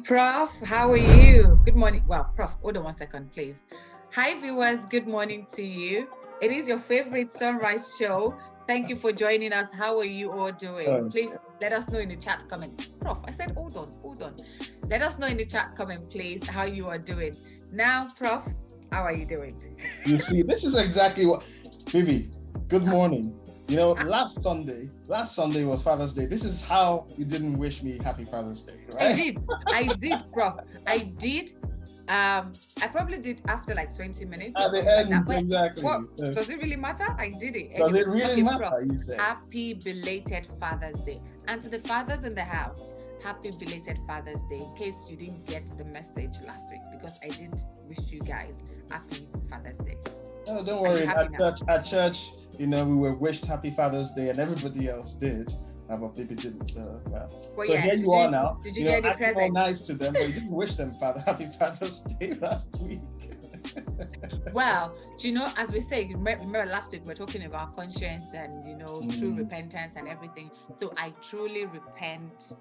Prof. How are you? Good morning. Well, Prof, hold on one second, please. Hi, viewers. Good morning to you. It is your favorite SonRise show. Thank you for joining us. How are you all doing? Please let us know in the chat comment. Prof, I said, hold on. Let us know in the chat comment, please, how you are doing. Now, Prof, how are you doing? You see, this is exactly what, Bibby, good morning. You know, last Sunday was Father's Day. This is how you didn't wish me happy Father's Day, right? I did, Prof. I did. I probably did after like 20 minutes. At the end, like exactly. Does it really matter? I did it. Does it really matter, Prof, you say? Happy belated Father's Day. And to the fathers in the house, happy belated Father's Day, in case you didn't get the message last week, because I did wish you guys happy Father's Day. No, don't worry. At church, you know, we were wished happy Father's Day and everybody else did. But Bibby didn't. Well, so yeah, here you are now. Did you get any presents? All nice to them, but you didn't wish them happy Father's Day last week. Well, do you know, as we say, remember last week we were talking about conscience and, you know, true repentance and everything. So I truly repent.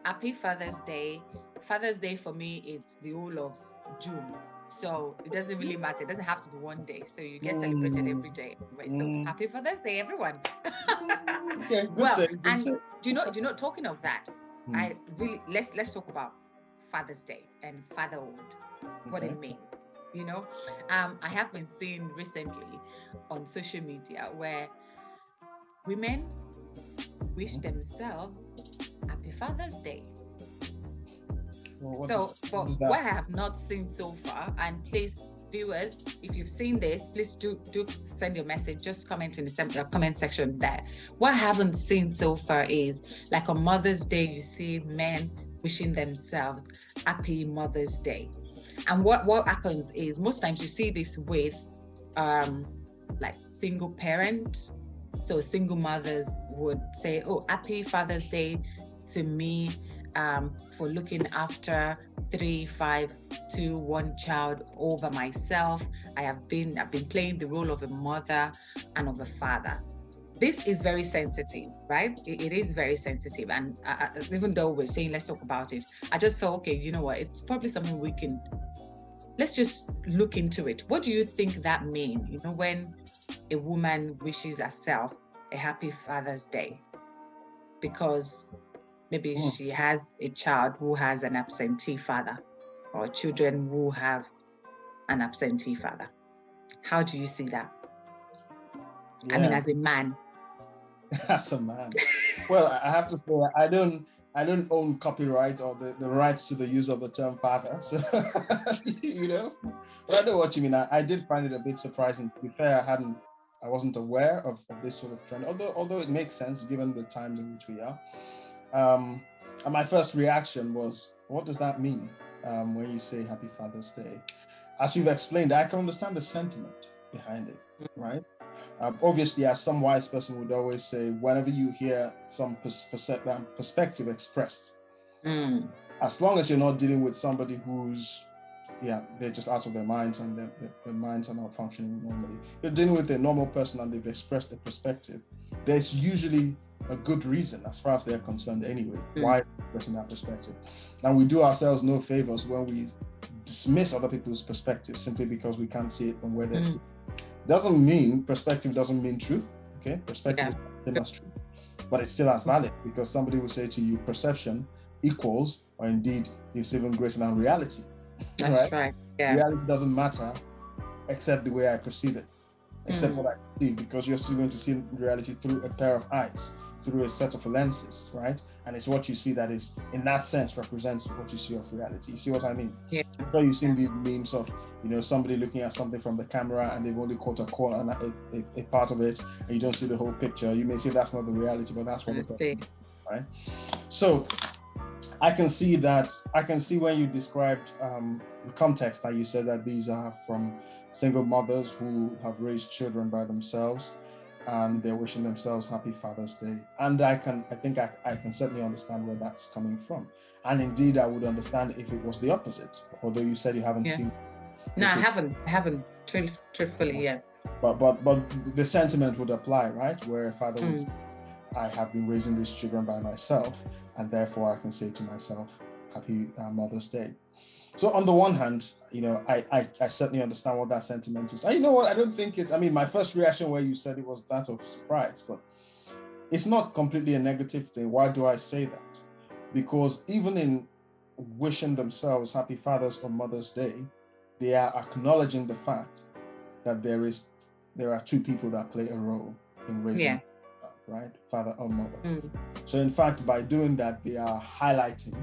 Happy Father's Day. Father's Day for me is the whole of June. So it doesn't really matter. It doesn't have to be one day. So you get celebrated every day. Right? So happy Father's Day, everyone. Okay, good do you know, talking of that, I really let's talk about Father's Day and fatherhood, what it means. You know, I have been seeing recently on social media where women wish themselves happy Father's Day. Well, what I have not seen so far, and please, viewers, if you've seen this, please do send your message. Just comment in the comment section there. What I haven't seen so far is, like on Mother's Day, you see men wishing themselves happy Mother's Day. And what happens is, most times you see this with like single parents. So single mothers would say, oh, happy Father's Day to me, for looking after 3, 5, 2, 1 child over myself. I've been playing the role of a mother and of a father. This is very sensitive, right? It is very sensitive. And even though we're saying let's talk about it, I just felt, okay, you know what? It's probably something let's just look into it. What do you think that means? You know, when a woman wishes herself a happy Father's Day, because maybe she has a child who has an absentee father, or children who have an absentee father. How do you see that? Yeah. I mean, as a man. As a man. Well, I have to say, I don't own copyright or the rights to the use of the term father. So, you know, but I know what you mean. I did find it a bit surprising. To be fair, I wasn't aware of this sort of trend, although it makes sense given the times in which we are. And my first reaction was, what does that mean when you say happy Father's Day? As you've explained, I can understand the sentiment behind it, right? Obviously, as some wise person would always say, whenever you hear some perspective expressed, as long as you're not dealing with somebody who's, they're just out of their minds and their minds are not functioning normally. You're dealing with a normal person and they've expressed a perspective. There's usually a good reason, as far as they're concerned anyway, why expressing that perspective. And we do ourselves no favors when we dismiss other people's perspectives simply because we can't see it from where they're sitting. Perspective doesn't mean truth, okay? Perspective is still as truth, but it's still as valid, because somebody will say to you, perception equals, or indeed, it's even greater than reality. That's right. Yeah. Reality doesn't matter except the way I perceive it, except what I perceive, because you're still going to see reality through a pair of eyes, through a set of lenses, right? And it's what you see that is, in that sense, represents what you see of reality. You see what I mean? Yeah. So you've seen these memes of, you know, somebody looking at something from the camera and they've only caught a corner, a part of it, and you don't see the whole picture. You may say that's not the reality, but that's what it's right? So I can see when you described the context that you said that these are from single mothers who have raised children by themselves, and they're wishing themselves happy Father's Day. And I think I can certainly understand where that's coming from. And indeed, I would understand if it was the opposite, although you said you haven't seen. No, I haven't truthfully yet. But the sentiment would apply, right? Where a father would say, I have been raising these children by myself, and therefore I can say to myself, happy Mother's Day. So on the one hand, I certainly understand what that sentiment is. And you know what? I don't think it's, my first reaction where you said it was that of surprise, but it's not completely a negative thing. Why do I say that? Because even in wishing themselves happy Father's or Mother's Day, they are acknowledging the fact that there are two people that play a role in raising, right? Father or mother. So in fact, by doing that, they are highlighting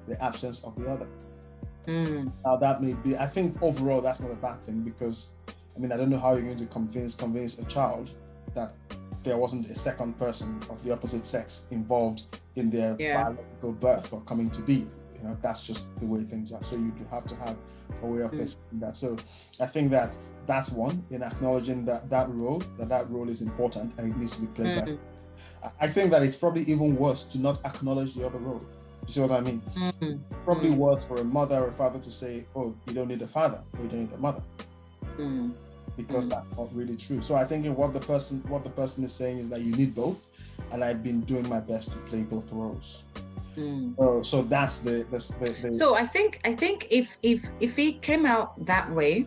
the absence of the other. Now that may be, I think overall that's not a bad thing, because I don't know how you're going to convince a child that there wasn't a second person of the opposite sex involved in their biological birth or coming to be. That's just the way things are. So you do have to have a way of explaining that. So I think that's one, in acknowledging that role is important and it needs to be played by. I think that it's probably even worse to not acknowledge the other role. You see what I mean? Probably worse for a mother or a father to say, oh, you don't need a father, or you don't need a mother. Because that's not really true. So I think what the person is saying is that you need both, and I've been doing my best to play both roles. So that's the So I think if it came out that way,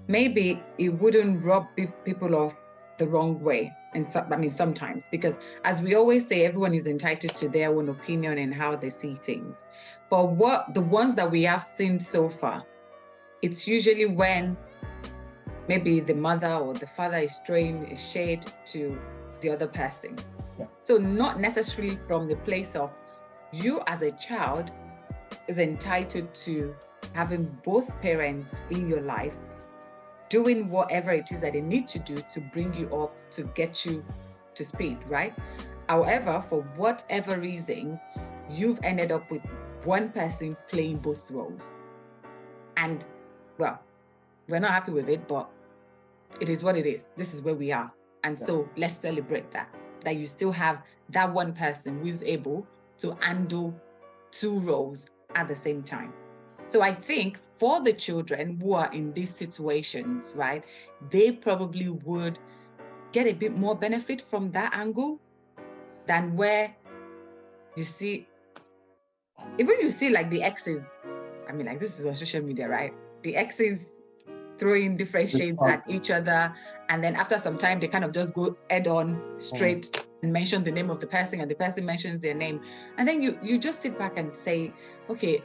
maybe it wouldn't rub people off the wrong way. And sometimes, because as we always say, everyone is entitled to their own opinion and how they see things. But the ones that we have seen so far, it's usually when maybe the mother or the father is throwing a shade to the other person. So not necessarily from the place of you as a child is entitled to having both parents in your life, doing whatever it is that they need to do to bring you up, to get you to speed, right? However, for whatever reasons, you've ended up with one person playing both roles. And, well, we're not happy with it, but it is what it is. This is where we are. And so let's celebrate that you still have that one person who's able to handle two roles at the same time. So I think for the children who are in these situations, right, they probably would get a bit more benefit from that angle than where you see like the exes. This is on social media, right? The exes throwing different shades at each other, and then after some time they kind of just go head on straight and mention the name of the person, and the person mentions their name, and then you just sit back and say, okay,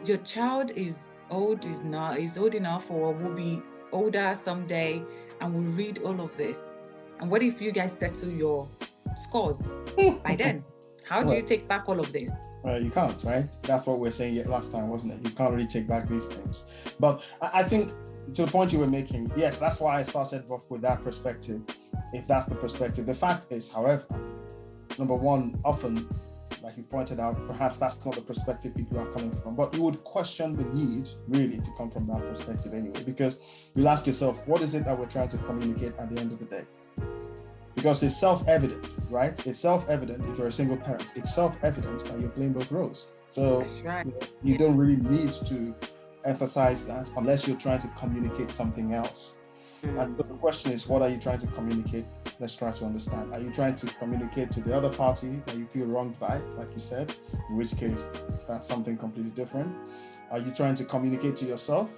your child is old enough or will be older someday and will read all of this. And what if you guys settle your scores by then? How do you take back all of this? You can't, right? That's what we were saying last time, wasn't it? You can't really take back these things. But I think to the point you were making, yes, that's why I started off with that perspective, if that's the perspective. The fact is, however, number one, often, like you pointed out, perhaps that's not the perspective people are coming from, but you would question the need really to come from that perspective anyway, because you'll ask yourself, what is it that we're trying to communicate at the end of the day? Because it's self-evident, right? It's self-evident if you're a single parent. It's self-evident that you're playing both roles. So that's right. You don't really need to emphasize that unless you're trying to communicate something else. And so the question is, what are you trying to communicate? Let's try to understand. Are you trying to communicate to the other party that you feel wronged by, like you said, in which case that's something completely different? Are you trying to communicate to yourself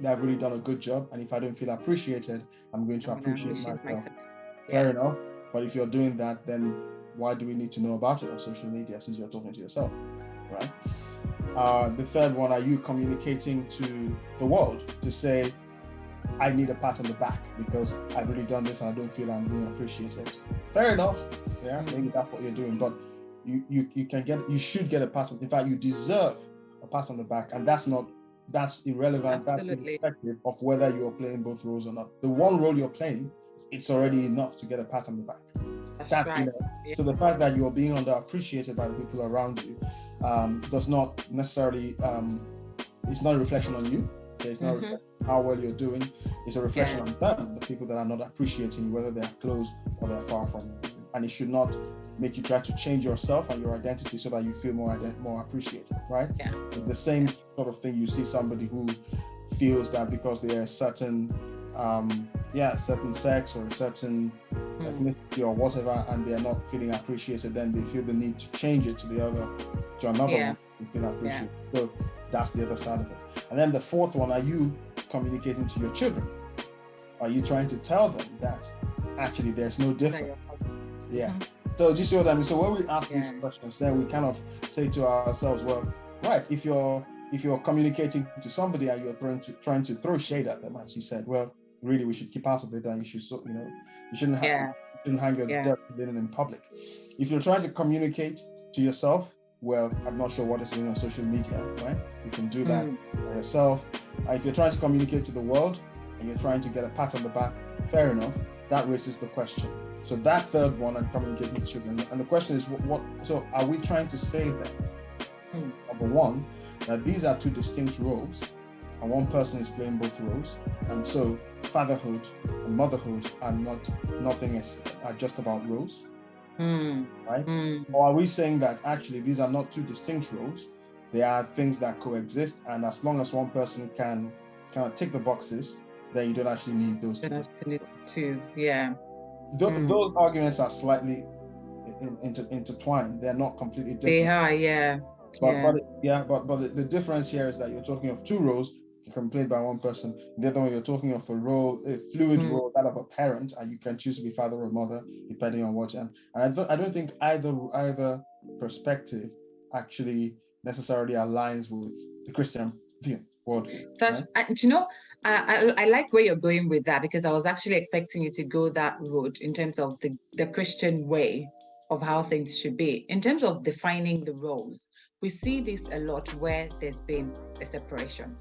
that I've really done a good job, and if I don't feel appreciated, I'm going to appreciate myself? Fair enough. But if you're doing that, then why do we need to know about it on social media since you're talking to yourself, right? The third one, are you communicating to the world to say, I need a pat on the back because I've really done this and I don't feel I'm being appreciated? Fair enough. Yeah, maybe that's what you're doing, but you should get a pat in fact, you deserve a pat on the back, and that's irrelevant. Absolutely. That's irrespective of whether you're playing both roles or not. The one role you're playing, it's already enough to get a pat on the back. That's right. So the fact that you're being underappreciated by the people around you does not necessarily, it's not a reflection on you. It's not a reflection on how well you're doing. It's a reflection on them, the people that are not appreciating you, whether they're close or they're far from you. And it should not make you try to change yourself and your identity so that you feel more appreciated, right? Yeah. It's the same sort of thing. You see somebody who feels that because they're a certain certain sex or a certain ethnicity or whatever, and they are not feeling appreciated, then they feel the need to change it to another one to feel appreciated. So that's the other side of it. And then the fourth one, are you communicating to your children? Are you trying to tell them that actually there's no difference? So do you see what I mean? So when we ask these questions, then we kind of say to ourselves, well, right, if you're communicating to somebody and you're trying to throw shade at them, as you said, well, really we should keep out of it, and you shouldn't hang your dirty linen in public. If you're trying to communicate to yourself, well, I'm not sure what is doing on social media, right? You can do that by yourself. If you're trying to communicate to the world and you're trying to get a pat on the back, fair enough. That raises the question. So that third one, and communicating with children. And the question is, so are we trying to say that, number one, that these are two distinct roles, and one person is playing both roles, and so fatherhood and motherhood are are just about roles, right? Or are we saying that actually these are not two distinct roles, they are things that coexist, and as long as one person can kind of tick the boxes, then you don't actually need those two. Those arguments are slightly intertwined. They're not completely different. But the difference here is that you're talking of two roles played by one person. The other one, you're talking of a fluid role, that of a parent, and you can choose to be father or mother depending on what. And I don't think either perspective actually necessarily aligns with the Christian worldview. That's right? I like where you're going with that, because I was actually expecting you to go that route in terms of the Christian way of how things should be. In terms of defining the roles, we see this a lot where there's been a separation.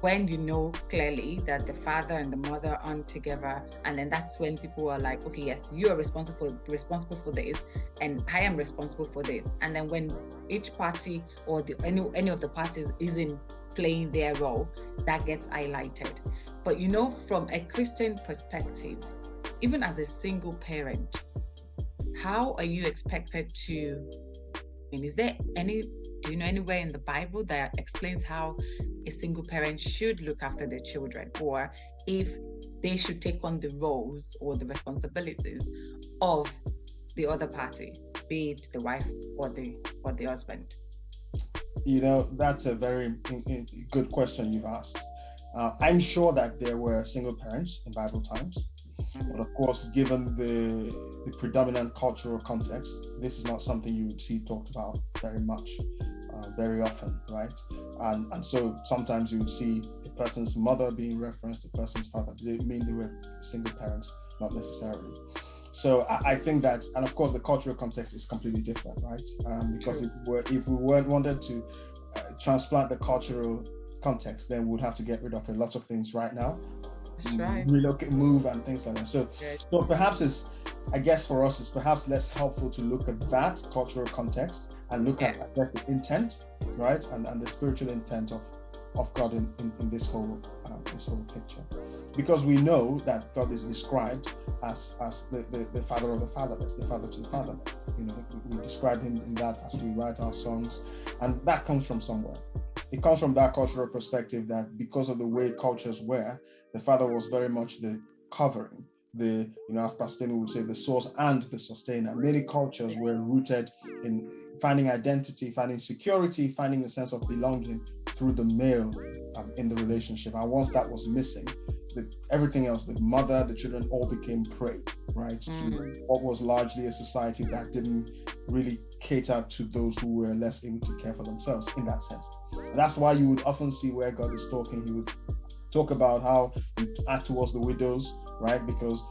When you know clearly that the father and the mother aren't together, and then that's when people are like, okay, yes, you are responsible for this, and I am responsible for this. And then when each party or any of the parties isn't playing their role, that gets highlighted. But from a Christian perspective, even as a single parent, how are you expected to? Is there do you know anywhere in the Bible that explains how a single parent should look after their children, or if they should take on the roles or the responsibilities of the other party, be it the wife or the husband? That's a very good question you've asked. I'm sure that there were single parents in Bible times, but of course, given the predominant cultural context, this is not something you would see talked about very much, very often, right? And so sometimes you would see a person's mother being referenced, a person's father. They mean they were single parents? Not necessarily. So I think that, and of course, the cultural context is completely different, right? Because if we wanted to transplant the cultural context, then we'd have to get rid of a lot of things right now. That's right. Relocate, move, and things like that. So perhaps I guess for us, it's perhaps less helpful to look at that cultural context and look at, I guess, the intent, right, and the spiritual intent of God in this whole picture, because we know that God is described as the father of the fatherless, the father to the father. We describe him in that as we write our songs, and that comes from somewhere. It comes from that cultural perspective that because of the way cultures were, the father was very much the covering, as Pastor would say, the source and the sustainer. Many cultures were rooted in finding identity, finding security, finding a sense of belonging through the male in the relationship. And once that was missing, everything else, the mother, the children, all became prey, right, to what was largely a society that didn't really cater to those who were less able to care for themselves in that sense. And that's why you would often see where God is talking, he would talk about how we act towards the widows, right? Because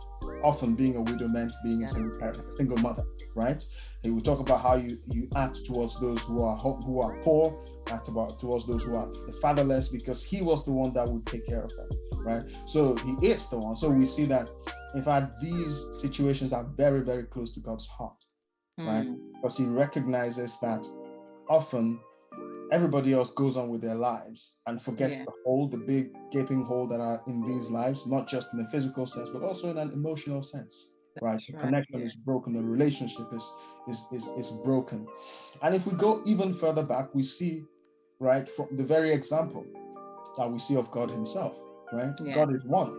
often being a widow meant being a single mother, right? He would talk about how you act towards those who are poor, act towards those who are the fatherless, because he was the one that would take care of them, right? So he is the one. So we see that, in fact, these situations are very, very close to God's heart, right? Because he recognizes that often everybody else goes on with their lives and forgets the big gaping hole that are in these lives, not just in a physical sense, but also in an emotional sense, right? The connection is broken, the relationship is broken. And if we go even further back, we see, right, from the very example that we see of God himself, right? Yeah. God is one.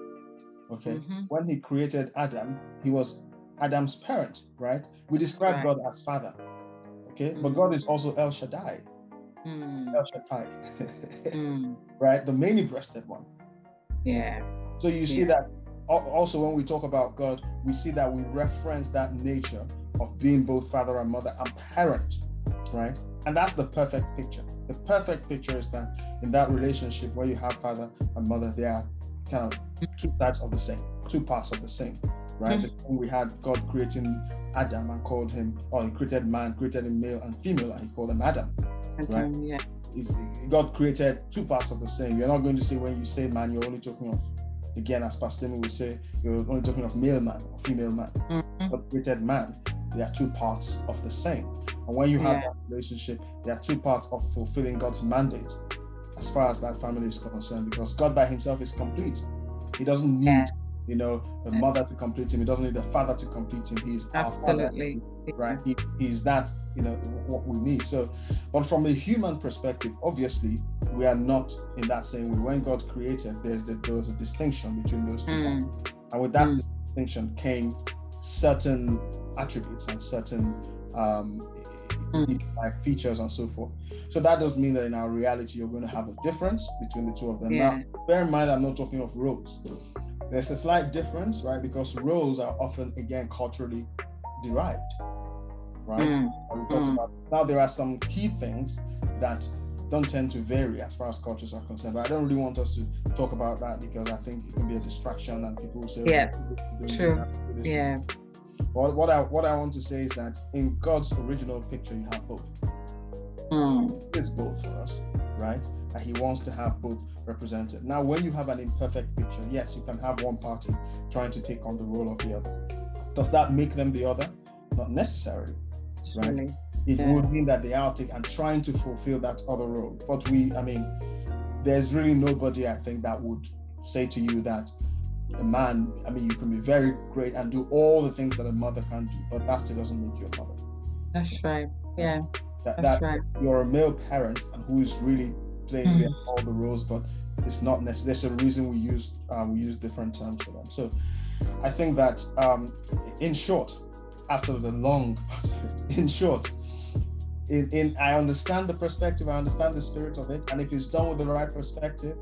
Okay. When he created Adam, he was Adam's parent, right? We describe God as Father. Okay. But God is also El Shaddai. El Shaddai. Right? The many-breasted one. Yeah. So you see that also when we talk about God, we see that we reference that nature of being both father and mother and parent, right? And that's the perfect picture. The perfect picture is that in that relationship where you have father and mother, they are kind of two sides of the same, two parts of the same, right? The same we had God creating Adam and called him, or he created man, created him male and female, and he called him Adam, right? Yeah. God created two parts of the same. You're not going to say when you say man, you're only talking of, again, as Pastor Timmy would say, you're only talking of male man or female man. God created man. They are two parts of the same. And when you have that relationship, there are two parts of fulfilling God's mandate as far as that family is concerned, because God by himself is complete. He doesn't need, a mother to complete him. He doesn't need a father to complete him. He's our father, right? He's that, what we need. So, but from a human perspective, obviously, we are not in that same way. When God created, there was a distinction between those two. And with that distinction came certain attributes and certain like features and so forth. So that does mean that in our reality, you're going to have a difference between the two of them. Now, bear in mind, I'm not talking of roles. There's a slight difference, right? Because roles are often, again, culturally derived, right? We talked about. Now, there are some key things that don't tend to vary as far as cultures are concerned. But I don't really want us to talk about that because I think it can be a distraction and people will say, true. What I want to say is that in God's original picture, you have both. It's both for us, right? And he wants to have both represented. Now, when you have an imperfect picture, yes, you can have one party trying to take on the role of the other. Does that make them the other? Not necessarily, right? It would mean that they are trying to fulfill that other role. But there's really nobody, I think, that would say to you that a man, you can be very great and do all the things that a mother can do, but that still doesn't make you a mother. That's right. Yeah. That's right. You're a male parent and who is really playing all the roles, but it's not necessary. There's a reason we use different terms for them. So I think that in short, after the long part of it, in short, I understand the perspective, I understand the spirit of it, and if it's done with the right perspective,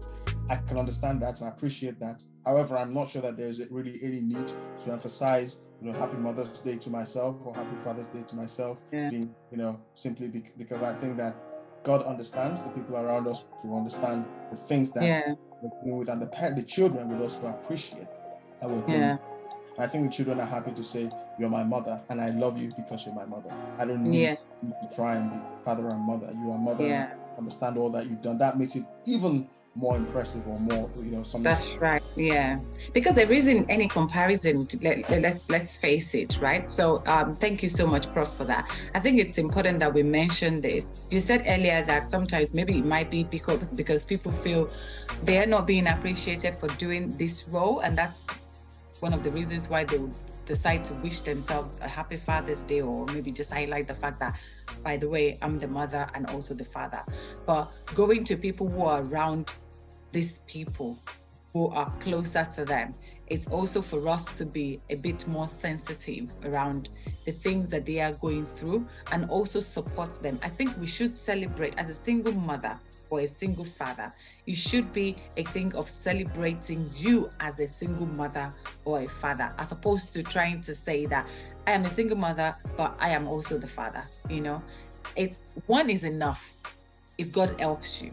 I can understand that and I appreciate that. However, I'm not sure that there's really any need to emphasize, Happy Mother's Day to myself or Happy Father's Day to myself, being, simply because I think that God understands the people around us who understand the things that we're dealing with, and the children will also appreciate that we're dealing with. I think the children are happy to say, you're my mother, and I love you because you're my mother. I don't need to try and be father and mother. You are mother, and I understand all that you've done. That makes it even more impressive or more, something. That's right. Yeah. Because there isn't any comparison. Let's face it, right? So thank you so much, Prof, for that. I think it's important that we mention this. You said earlier that sometimes maybe it might be because people feel they are not being appreciated for doing this role, and that's one of the reasons why they would decide to wish themselves a happy Father's Day, or maybe just highlight the fact that, by the way, I'm the mother and also the father. But going to people who are around these people, who are closer to them, it's also for us to be a bit more sensitive around the things that they are going through and also support them. I think we should celebrate as a single mother or a single father. It should be a thing of celebrating you as a single mother or a father, as opposed to trying to say that I am a single mother, but I am also the father. It's one is enough if God helps you.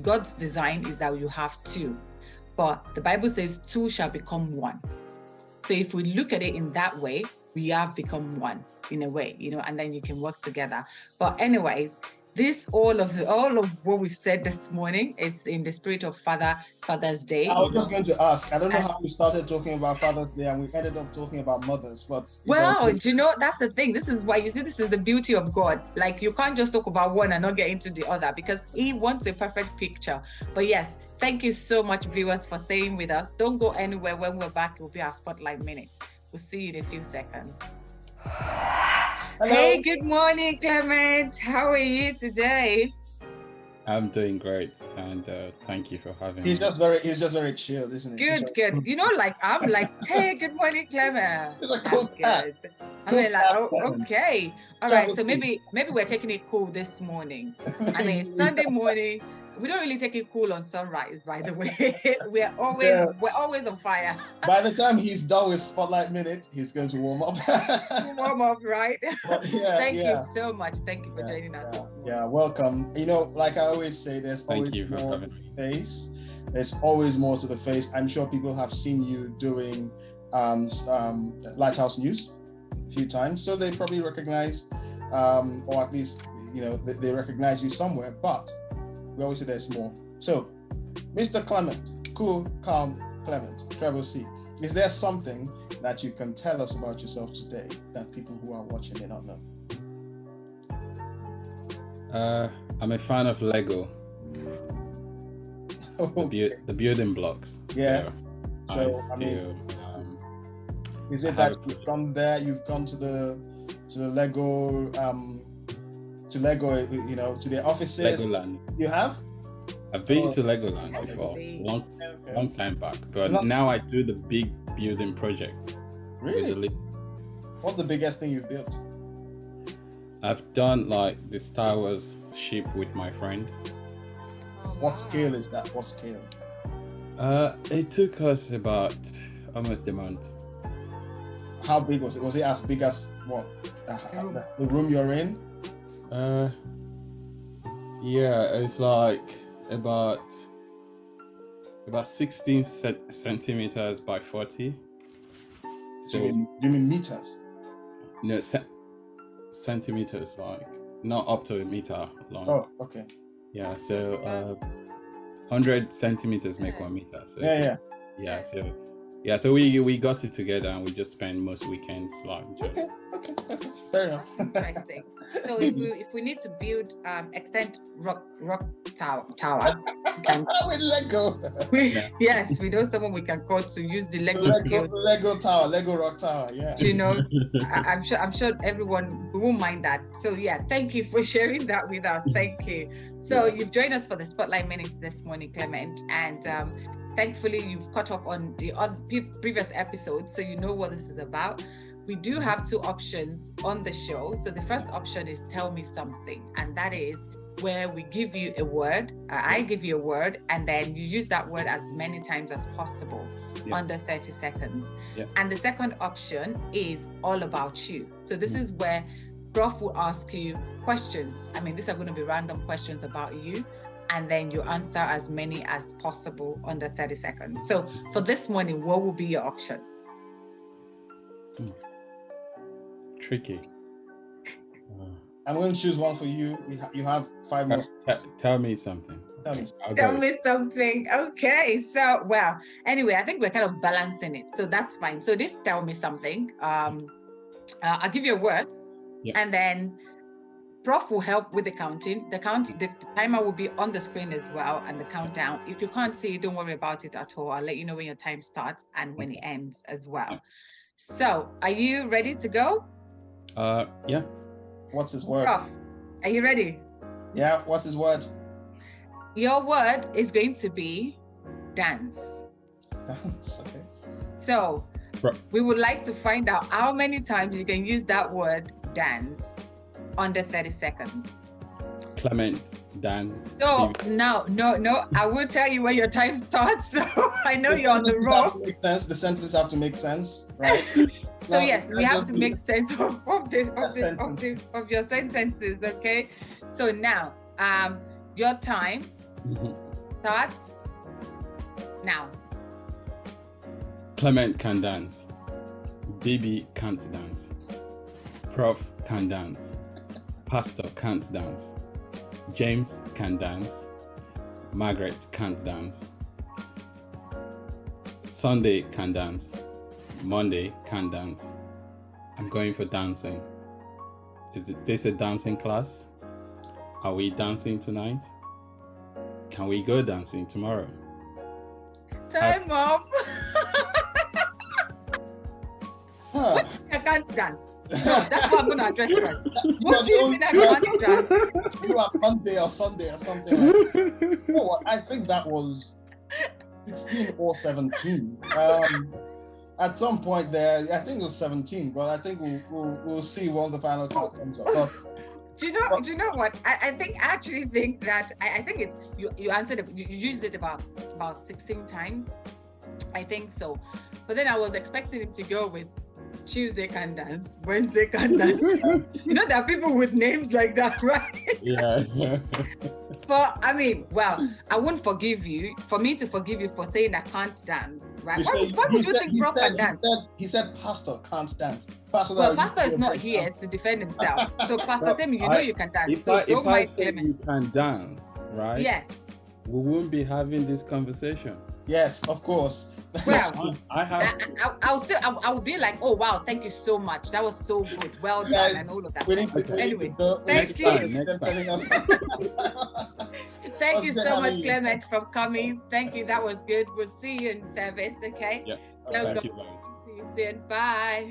God's design is that you have two, but the Bible says two shall become one. So if we look at it in that way, we have become one in a way, and then you can work together. But anyways, all of what we've said this morning, it's in the spirit of Father's Day. I was just going to ask, I don't know how we started talking about Father's Day and we ended up talking about mothers, but that's the thing. This is why, this is the beauty of God. Like, you can't just talk about one and not get into the other, because he wants a perfect picture. But yes, thank you so much, viewers, for staying with us. Don't go anywhere. When we're back, it will be our Spotlight Minutes. We'll see you in a few seconds. Hello. Hey, good morning, Clement. How are you today? I'm doing great, and thank you for having He's me. just very chill, isn't he? Good, good. You know, like I'm like, hey, good morning, Clement. He's a I'm cool cat. good. I Cool mean, like, cat, oh, Clement. okay. All right. So maybe we're taking it cool this morning. I mean, Sunday morning. We don't really take it cool on SonRise, by the way. we're always on fire. By the time he's done with Spotlight Minute, he's going to warm up. Warm up, right? Thank you Yeah. so much. Thank you for joining us this morning. Yeah, welcome. You know, like I always say, there's always Thank you for more having to me. the face. There's always more to the face. I'm sure people have seen you doing Lighthouse News a few times, so they probably recognize, or at least, you know, they recognize you somewhere, but we always say there's more. So, Mr. Clement, cool, calm Clement, Trevor C, is there something that you can tell us about yourself today that people who are watching may not know? I'm a fan of Lego, the building blocks. Yeah. So I still, is it that you've gone there? You've gone to the Lego you know, to their offices. Legoland. You have? I've been to Legoland before, long time back. But now I do the big building projects. Really? What's the biggest thing you've built? I've done like the Star Wars ship with my friend. What scale is that? What scale? It took us about almost a month. How big was it? Was it as big as what? The room you're in? Yeah, it's like about 16 centimeters by 40. So you mean meters? No, centimeters, like not up to a meter long. Oh, okay. Yeah, so 100 centimeters make 1 meter. So so we got it together and we just spend most weekends like just. Okay. Fair enough. Interesting. So if we need to build extend rock tower, with Lego. Yes, we know someone we can call to use the Lego skills. Lego tower, Lego rock tower. Yeah. You know, I'm sure everyone won't mind that. So yeah, thank you for sharing that with us. Thank you. So you've joined us for the Spotlight Minute this morning, Clement, and thankfully you've caught up on the other previous episodes, so you know what this is about. We do have two options on the show. So the first option is tell me something, and that is where we give you a word. I give you a word, and then you use that word as many times as possible under 30 seconds. Yeah. And the second option is all about you. So this is where Prof will ask you questions. I mean, these are going to be random questions about you, and then you answer as many as possible under 30 seconds. So for this morning, what will be your option? Tricky. I'm going to choose one for you. You have 5 minutes. Tell me something. Tell me something. Okay. So, well, anyway, I think we're kind of balancing it. So that's fine. So this tell me something. I'll give you a word, and then Prof will help with the counting. The timer will be on the screen as well, and the countdown. If you can't see it, don't worry about it at all. I'll let you know when your time starts and when it ends as well. So, are you ready to go? Yeah. What's his word? Prof, are you ready? Yeah, what's his word? Your word is going to be dance. Dance, okay. So, we would like to find out how many times you can use that word dance under 30 seconds. Clement, dance. No. I will tell you when your time starts. So I know you're on the roll. The sentences have to make sense, right? So yes, we have to make sense of your sentences. Okay. So now, your time starts now. Clement can dance. Bibby can't dance. Prof can dance. Pastor can't dance. James can dance. Margaret can't dance. Sunday can dance. Monday can dance. I'm going for dancing. Is this a dancing class? Are we dancing tonight? Can we go dancing tomorrow? Time up. I can't dance. No, that's what I'm going to address first. What do you mean I can't dance? You are Monday or Sunday or something like that. You know what? I think that was 16 or 17. At some point there, I think it was 17, but I think we'll see once the final count comes up. But, do you know what? I think that I think it's you answered it, you used it about 16 times. I think so. But then I was expecting him to go with Tuesday can dance, Wednesday can dance. You know, there are people with names like that, right? Yeah. But I mean, well, I won't forgive you for me to forgive you for saying I can't dance, right? Why would you think Prof can dance? He said Pastor can't dance. Pastor is not here to defend himself. So Pastor Temi, you know you can dance. If Don't I mind say Clement. you can dance, right? Yes. We won't be having this conversation. Yes, of course. Well, I will be like, oh wow, thank you so much. That was so good. Well done, and all of that. Anyway, thank you. Next time. Thank you so much, Clement, for coming. Thank you. That was good. We'll see you in service, okay? Yeah. Thank you, guys. See you soon. Bye.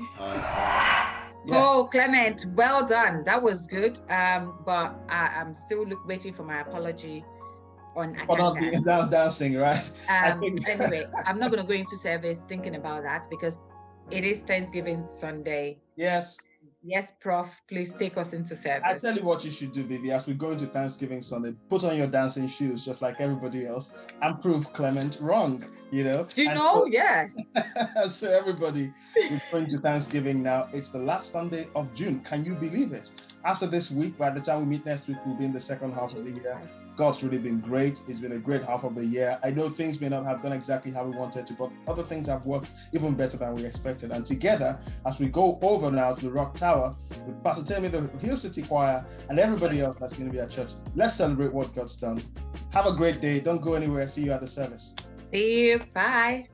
Yes. Oh, Clement, well done. That was good. But I'm still waiting for my apology on For not being down dancing, right? Anyway, I'm not going to go into service thinking about that because it is Thanksgiving Sunday. Yes. Yes, Prof, please take us into service. I tell you what you should do, Bibby, as we go into Thanksgiving Sunday, put on your dancing shoes just like everybody else and prove Clement wrong, you know? Do you know? Yes. So everybody is going to Thanksgiving now. It's the last Sunday of June. Can you believe it? After this week, by the time we meet next week, we'll be in the second half of the year. God's really been great. It's been a great half of the year. I know things may not have gone exactly how we wanted to, but other things have worked even better than we expected. And together, as we go over now to the Rock Tower with Pastor Temi, the Hill City Choir, and everybody else that's going to be at church, let's celebrate what God's done. Have a great day. Don't go anywhere. See you at the service. See you. Bye.